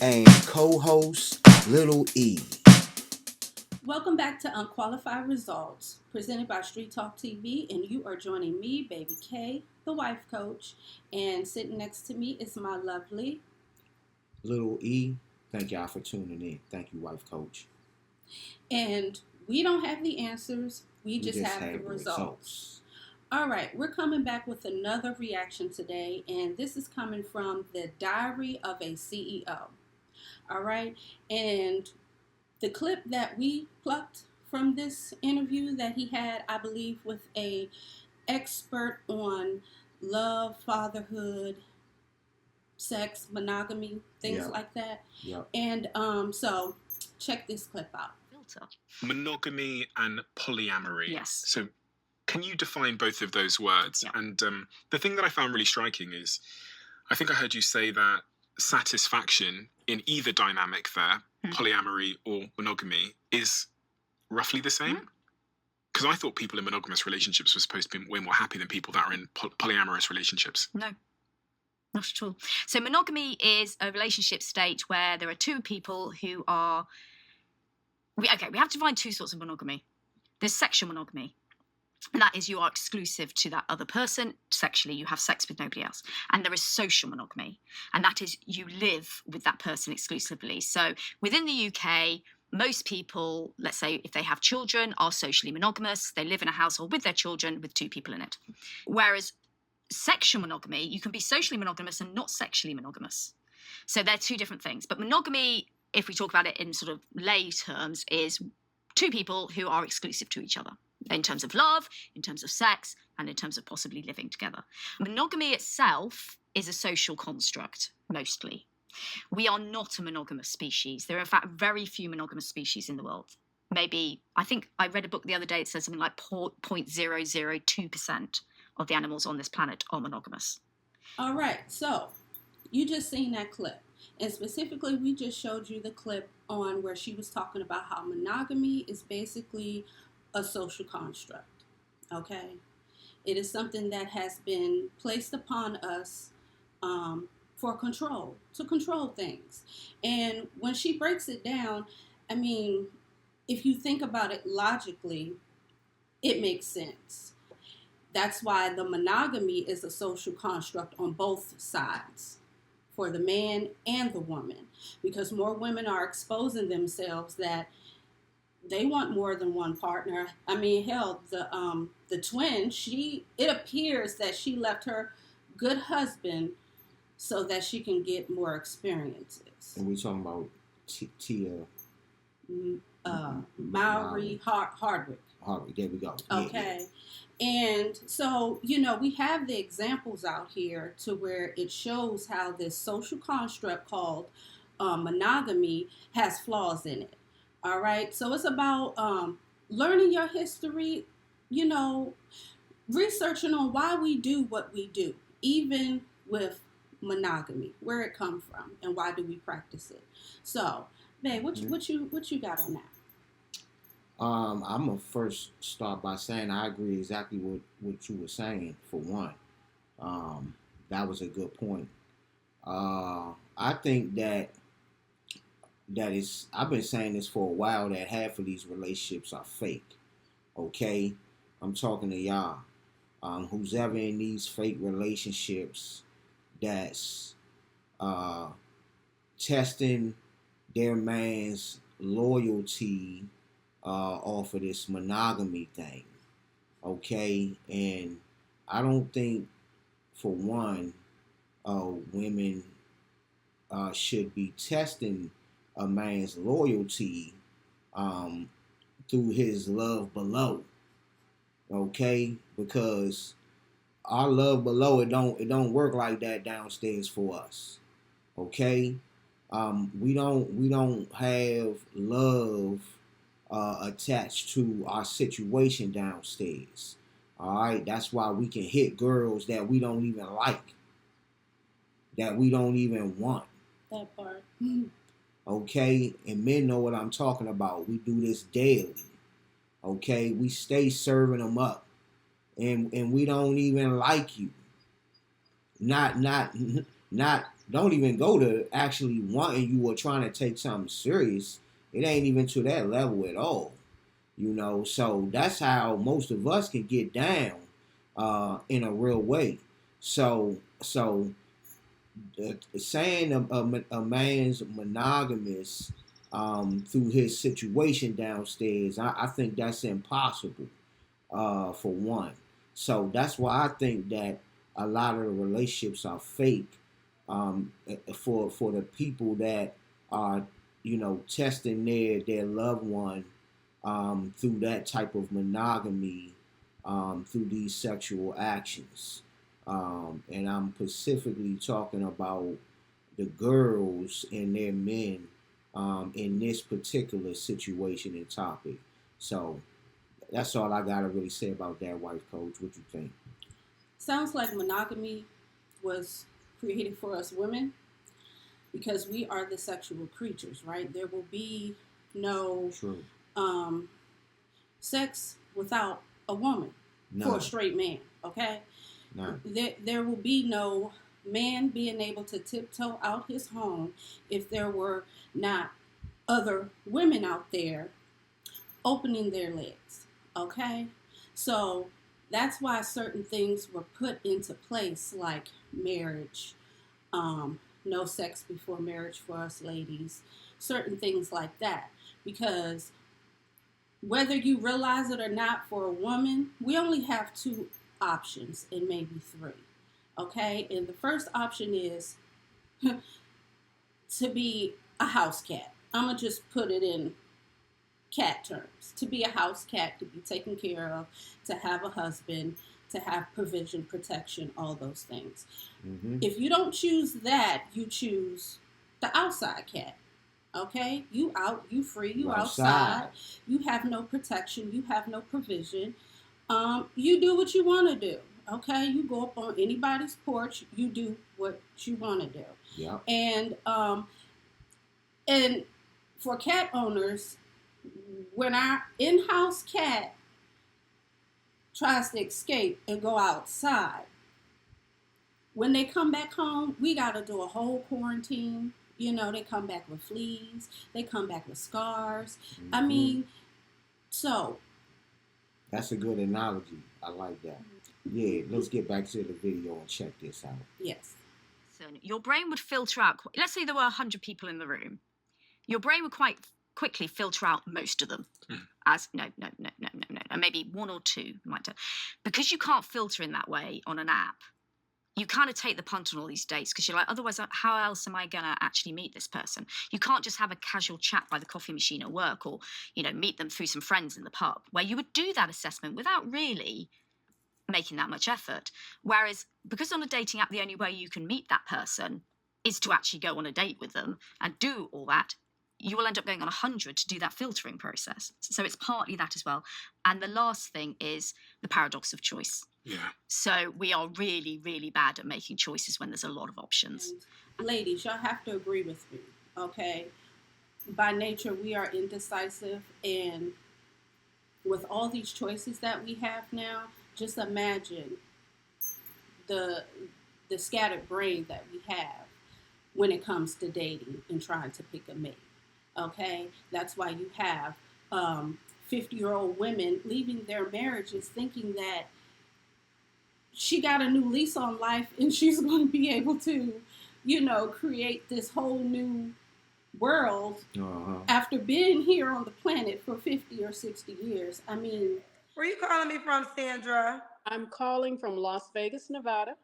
and co-host Lil E. Welcome back to UnQualified Results, presented by Street Talk TV, and you are joining me, Baby K, the wife coach, and sitting next to me is my lovely Lil E. Thank y'all for tuning in. Thank you, wife coach. And we don't have the answers, we just have the results. All right, we're coming back with another reaction today, and this is coming from the Diary of a CEO. All right, and the clip that we plucked from this interview that he had, I believe, with a expert on love, fatherhood, sex, monogamy, things like that. Yep. And so check this clip out. Monogamy and polyamory. Yes. So can you define both of those words? Yeah. And the thing that I found really striking is, I think I heard you say that satisfaction in either dynamic there, polyamory or monogamy, is roughly the same. Because I thought people in monogamous relationships were supposed to be way more happy than people that are in polyamorous relationships. No, not at all. So monogamy is a relationship state where there are two people who are... We have to define two sorts of monogamy. There's sexual monogamy. And that is you are exclusive to that other person. Sexually, you have sex with nobody else. And there is social monogamy. And that is you live with that person exclusively. So within the UK, most people, let's say if they have children, are socially monogamous. They live in a household with their children with two people in it. Whereas sexual monogamy, you can be socially monogamous and not sexually monogamous. So they're two different things. But monogamy, if we talk about it in sort of lay terms, is two people who are exclusive to each other in terms of love, in terms of sex, and in terms of possibly living together. Monogamy itself is a social construct, mostly. We are not a monogamous species. There are, in fact, very few monogamous species in the world. Maybe, I think I read a book the other day that says something like 0.002% of the animals on this planet are monogamous. All right, so you just seen that clip. And specifically, we just showed you the clip on where she was talking about how monogamy is basically a social construct, okay? It is something that has been placed upon us for control, to control things. And when she breaks it down, I mean, if you think about it logically, it makes sense. That's why the monogamy is a social construct on both sides, for the man and the woman, because more women are exposing themselves that they want more than one partner. I mean, hell, the twin, it appears that she left her good husband so that she can get more experiences. And we're talking about Tia Mowry Hardwick. Hardwick, there we go. Okay. And so, we have the examples out here to where it shows how this social construct called monogamy has flaws in it. All right. So it's about learning your history, researching on why we do what we do, even with monogamy, where it comes from, and why do we practice it. So, babe, what you got on that? I'm gonna first start by saying I agree exactly with what you were saying. For one, that was a good point. I think that is, I've been saying this for a while, that half of these relationships are fake. Okay, I'm talking to y'all. Who's ever in these fake relationships that's testing their man's loyalty off of this monogamy thing, okay? And I don't think, for one, women should be testing a man's loyalty through his love below, okay? Because our love below, it don't work like that downstairs for us, okay? We don't have love attached to our situation downstairs. All right, that's why we can hit girls that we don't even like, that we don't even want. That part. Okay, and men know what I'm talking about. We do this daily. Okay, we stay serving them up, and we don't even like you. Not not don't even go to actually wanting you or trying to take something serious. It ain't even to that level at all. So that's how most of us can get down in a real way. So saying a man's monogamous through his situation downstairs, I think that's impossible for one. So that's why I think that a lot of the relationships are fake for the people that are testing their loved one through that type of monogamy through these sexual actions. And I'm specifically talking about the girls and their men in this particular situation and topic. So that's all I gotta really say about that, wife coach. What you think? Sounds like monogamy was created for us women because we are the sexual creatures, right? There will be no sex without a woman for a straight man, okay? No. There will be no man being able to tiptoe out his home if there were not other women out there opening their legs, okay? So that's why certain things were put into place, like marriage, no sex before marriage for us ladies, certain things like that. Because whether you realize it or not, for a woman, we only have two options and maybe three, okay? And the first option is to be a house cat. I'm going to just put it in cat terms. To be a house cat, to be taken care of, to have a husband, to have provision, protection, all those things. Mm-hmm. If you don't choose that, you choose the outside cat. Okay? You out, you free, you outside. You have no protection, you have no provision. You do what you want to do. Okay? You go up on anybody's porch, you do what you want to do. Yeah. And for cat owners, when our in-house cat tries to escape and go outside, when they come back home, we got to do a whole quarantine. They come back with fleas. They come back with scars. Mm-hmm. I mean, so. That's a good analogy. I like that. Yeah, let's get back to the video and check this out. Yes. So your brain would filter out, let's say there were 100 people in the room. Your brain would quite quickly filter out most of them as no, and maybe one or two might do. Because you can't filter in that way on an app, you kind of take the punt on all these dates because you're like, otherwise, how else am I going to actually meet this person? You can't just have a casual chat by the coffee machine at work or, meet them through some friends in the pub where you would do that assessment without really making that much effort. Whereas because on a dating app, the only way you can meet that person is to actually go on a date with them and do all that, you will end up going on 100 to do that filtering process. So it's partly that as well. And the last thing is the paradox of choice. Yeah. So we are really, really bad at making choices when there's a lot of options. And ladies, y'all have to agree with me, okay? By nature, we are indecisive. And with all these choices that we have now, just imagine the scattered brain that we have when it comes to dating and trying to pick a mate. Okay, that's why you have 50-year-old women leaving their marriages thinking that she got a new lease on life and she's going to be able to, create this whole new world after being here on the planet for 50 or 60 years. I mean, where are you calling me from, Sandra? I'm calling from Las Vegas, Nevada.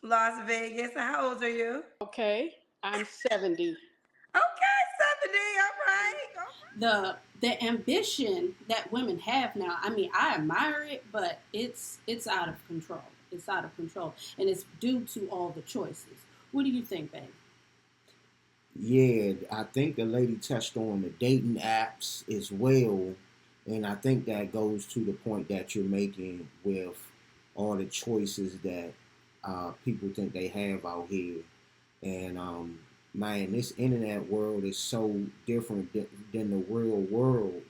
Las Vegas. How old are you? Okay, I'm 70. Okay, 70. All right. The ambition that women have now, I mean, I admire it, but it's out of control. It's out of control, and it's due to all the choices. What do you think, babe? Yeah, I think the lady touched on the dating apps as well, and I think that goes to the point that you're making with all the choices that people think they have out here, and man, this internet world is so different than the real world,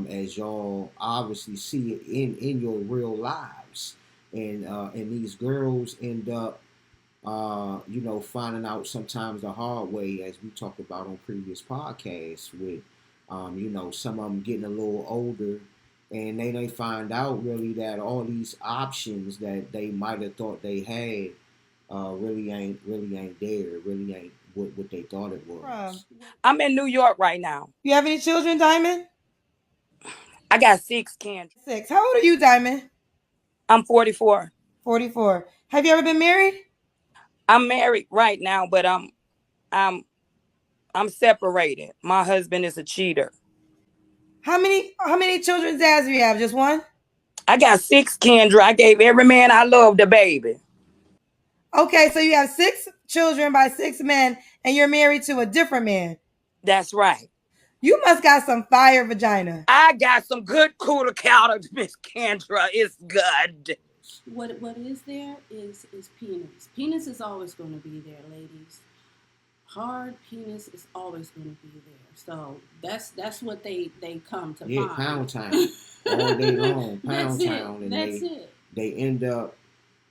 as y'all obviously see it in your real lives, and these girls end up finding out sometimes the hard way, as we talked about on previous podcasts, with, some of them getting a little older, and they find out really that all these options that they might have thought they had really ain't there, really ain't what they thought it was. I'm in New York right now. You have any children, Diamond? I got 6, Kendra. 6. How old are you, Diamond? I'm 44. 44. Have you ever been married? I'm married right now, but I'm separated. My husband is a cheater. How many children does you have? Just one? I got 6, Kendra. I gave every man I loved a baby. Okay, so you have 6 children by 6 men, and you're married to a different man. That's right. You must got some fire vagina. I got some good cooler counters, Miss Kendra. It's good. What is there is penis. Penis is always going to be there, ladies. Hard penis is always going to be there. So that's what they come to find. Pound town all day long, pound town, and they end up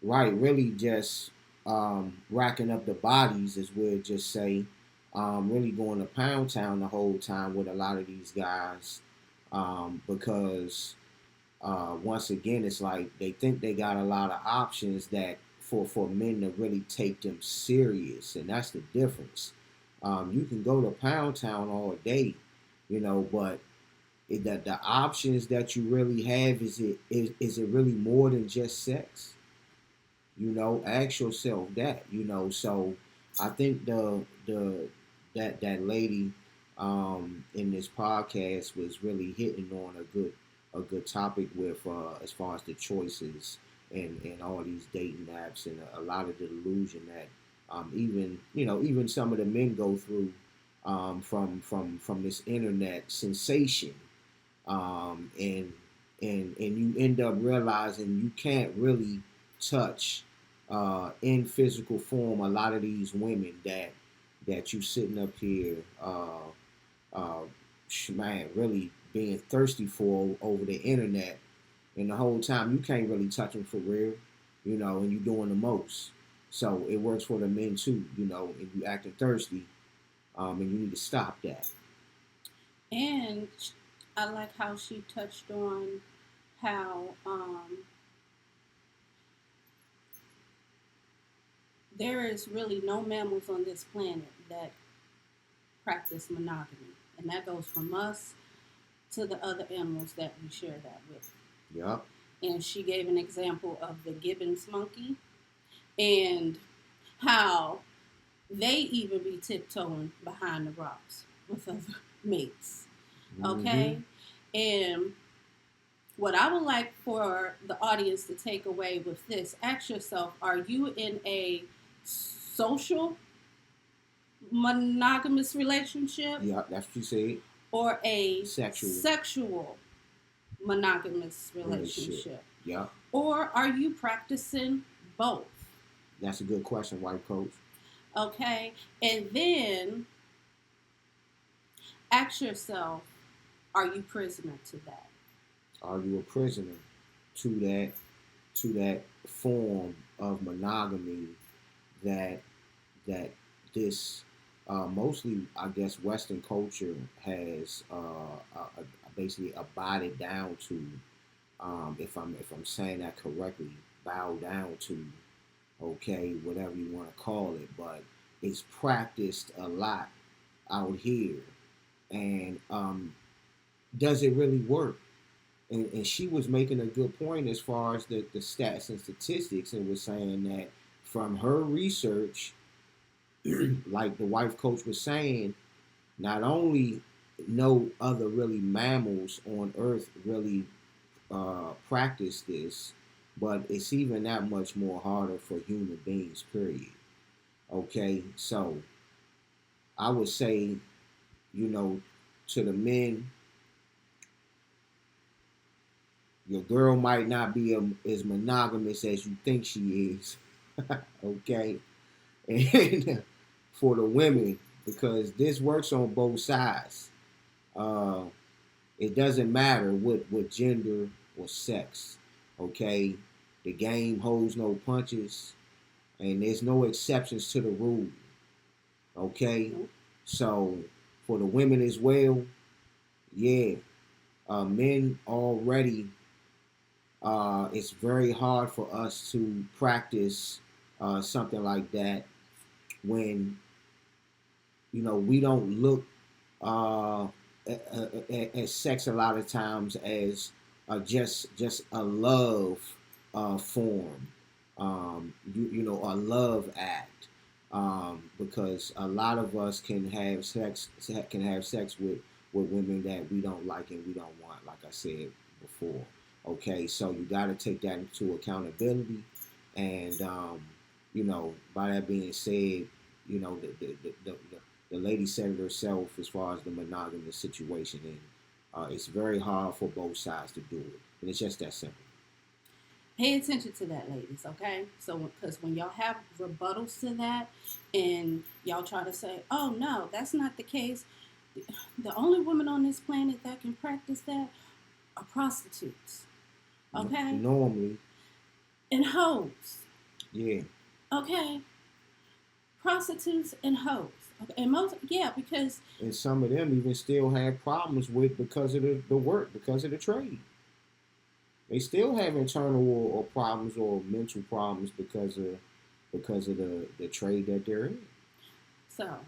really just racking up the bodies, as we'll just say, really going to pound town the whole time with a lot of these guys, because once again, it's like they think they got a lot of options that for men to really take them serious, and that's the difference. You can go to Pound Town all day, but the options that you really have, is it really more than just sex? Ask yourself that. So I think that lady in this podcast was really hitting on a good topic with as far as the choices and all these dating apps, and a lot of the delusion that even some of the men go through from this internet sensation, and you end up realizing you can't really touch in physical form a lot of these women that you sitting up here really being thirsty for over the internet, and the whole time you can't really touch them for real, and you're doing the most. So it works for the men too, and you acting thirsty, and you need to stop that. And I like how she touched on how there is really no mammals on this planet that practice monogamy, and that goes from us to the other animals that we share that with. Yeah. And she gave an example of the gibbons monkey, and how they even be tiptoeing behind the rocks with other mates. Okay? Mm-hmm. And what I would like for the audience to take away with this, ask yourself, are you in a social monogamous relationship? Yeah, that's what you said. Or a sexual monogamous relationship? Yeah. Or are you practicing both? That's a good question, white coach. Okay, and then ask yourself, are you prisoner to that? Are you a prisoner to that form of monogamy that this mostly, I guess, Western culture has basically abided down to, if I'm saying that correctly, bow down to, okay, whatever you want to call it, but it's practiced a lot out here, and does it really work? And she was making a good point as far as the stats and statistics, and was saying that from her research, like the wife coach was saying, not only no other really mammals on earth really practice this, but it's even that much more harder for human beings, period. Okay, so I would say, to the men, your girl might not be as monogamous as you think she is. Okay, and for the women, because this works on both sides. It doesn't matter what gender or sex. Okay, the game holds no punches. and there's no exceptions to the rule. Okay, Nope. so for the women as well, yeah, men already. It's very hard for us to practice something like that when we don't look at sex a lot of times as just a love form, a love act, because a lot of us can have sex with women that we don't like and we don't want, like I said before. Okay, so you got to take that into accountability, and by that being said, the lady said it herself as far as the monogamous situation, and it's very hard for both sides to do it, and it's just that simple. Pay attention to that, ladies, okay? So, because when y'all have rebuttals to that and y'all try to say, oh, no, that's not the case, the only women on this planet that can practice that are prostitutes, okay? Normally. And hoes. Yeah. Okay? Prostitutes and hoes. Okay? And because... And some of them even still have problems with because of the work, because of the trade. They still have internal or problems or mental problems because of the trade that they're in. So,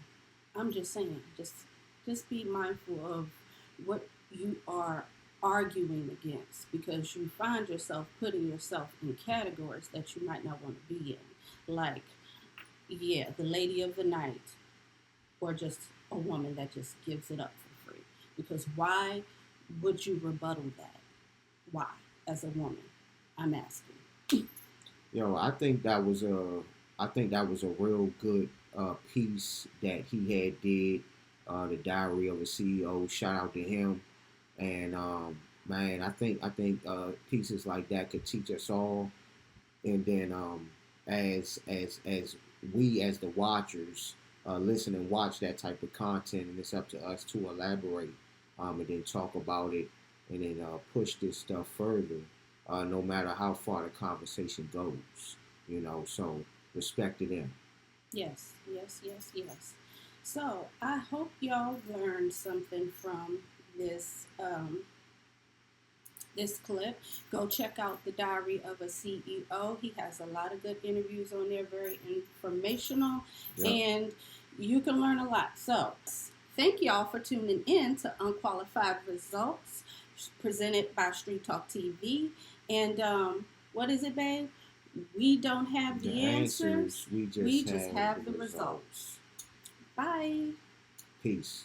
I'm just saying, just be mindful of what you are arguing against, because you find yourself putting yourself in categories that you might not want to be in. Like, the lady of the night, or just a woman that just gives it up for free. Because why would you rebuttal that? Why? As a woman, I'm asking. I think that was a real good piece that he had did. The Diary of a CEO. Shout out to him. And man, I think pieces like that could teach us all. And then as we as the watchers listen and watch that type of content, and it's up to us to elaborate and then talk about it, and then push this stuff further, no matter how far the conversation goes. So respect to them. Yes. So I hope y'all learned something from this clip. Go check out the Diary of a CEO. He has a lot of good interviews on there, very informational, and you can learn a lot. So thank y'all for tuning in to UnQualified Results, presented by Street Talk TV. And what is it, babe? We don't have the answers. We just have the results. Bye. Peace.